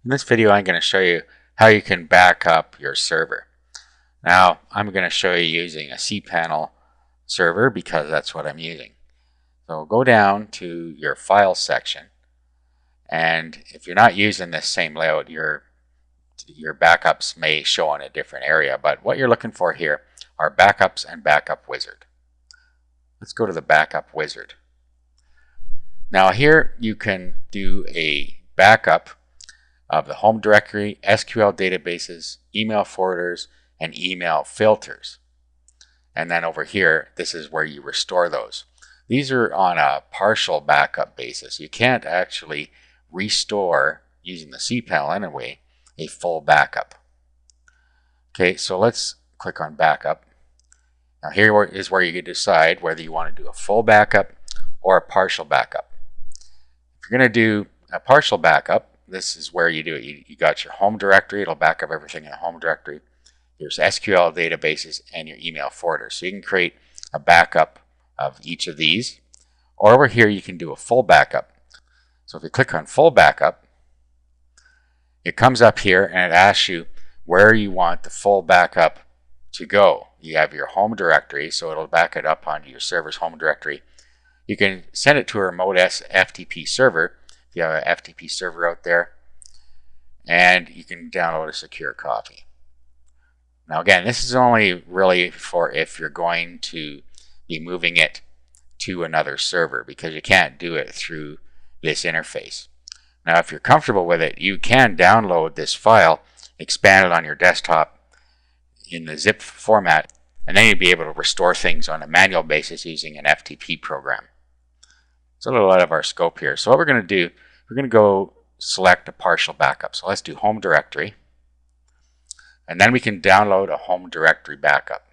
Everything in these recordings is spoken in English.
In this video, I'm going to show you how you can back up your server. Now, I'm going to show you using a cPanel server because that's what I'm using. So go down to your Files section, and if you're not using this same layout, your backups may show in a different area, but what you're looking for here are Backups and Backup Wizard. Let's go to the Backup Wizard. Now here you can do a backup of the home directory, SQL databases, email forwarders, and email filters. And then over here, this is where you restore those. These are on a partial backup basis. You can't actually restore, using the cPanel anyway, a full backup. Okay, so let's click on backup. Now here is where you can decide whether you want to do a full backup or a partial backup. If you're going to do a partial backup, this is where you do it. You got your home directory. It'll back up everything in the home directory. There's SQL databases and your email forwarder. So you can create a backup of each of these. Or over here, you can do a full backup. So if you click on full backup, it comes up here and it asks you where you want the full backup to go. You have your home directory, so it'll back it up onto your server's home directory. You can send it to a remote FTP server. You have an FTP server out there, and you can download a secure copy. Now again, this is only really for if you're going to be moving it to another server, because you can't do it through this interface. Now if you're comfortable with it, you can download this file, expand it on your desktop in the zip format, and then you'll be able to restore things on a manual basis using an FTP program. It's a little out of our scope here. So what we're going to do, we're going to go select a partial backup. So let's do home directory. And then we can download a home directory backup.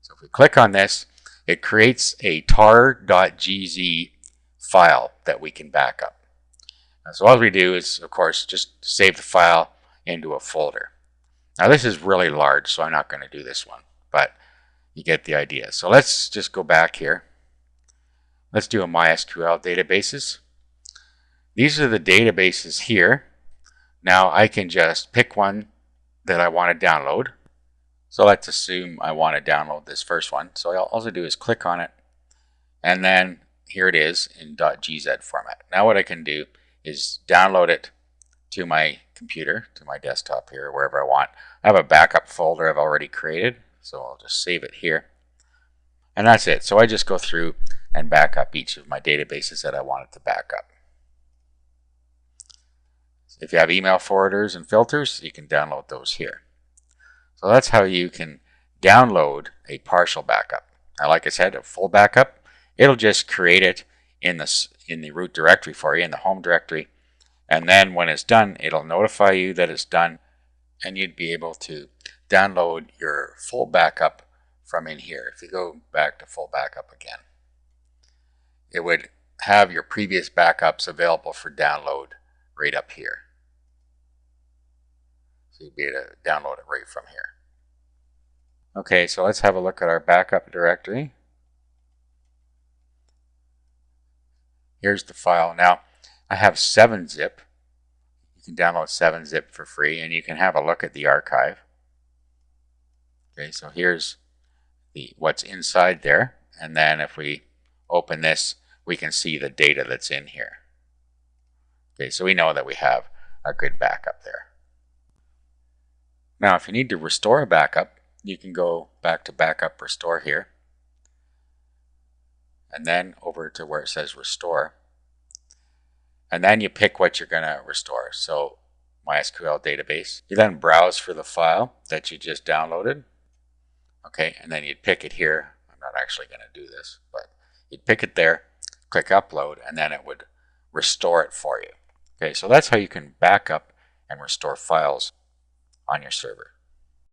So if we click on this, it creates a tar.gz file that we can back up. And so all we do is, of course, just save the file into a folder. Now this is really large, so I'm not going to do this one, but you get the idea. So let's just go back here. Let's do a MySQL databases. These are the databases here. Now I can just pick one that I want to download. So let's assume I want to download this first one. So all I'll do is click on it, and then here it is in .gz format. Now what I can do is download it to my computer, to my desktop here, wherever I want. I have a backup folder I've already created, so I'll just save it here. And that's it. So I just go through and back up each of my databases that I wanted to back up. If you have email forwarders and filters, you can download those here. So that's how you can download a partial backup. Now, like I said, a full backup, it'll just create it in the root directory for you, in the home directory. And then when it's done, it'll notify you that it's done, and you'd be able to download your full backup from in here. If you go back to full backup again, it would have your previous backups available for download right up here. So you'd be able to download it right from here. Okay, so let's have a look at our backup directory. Here's the file. Now, I have 7-zip. You can download 7-zip for free, and you can have a look at the archive. Okay, so here's what's inside there, and then if we open this, we can see the data that's in here. Okay, so we know that we have a good backup there. Now, if you need to restore a backup, you can go back to Backup Restore here, and then over to where it says Restore. And then you pick what you're going to restore. So MySQL database. You then browse for the file that you just downloaded. Okay, and then you'd pick it here. I'm not actually going to do this, but you'd pick it there, click Upload, and then it would restore it for you. Okay, so that's how you can back up and restore files on your server.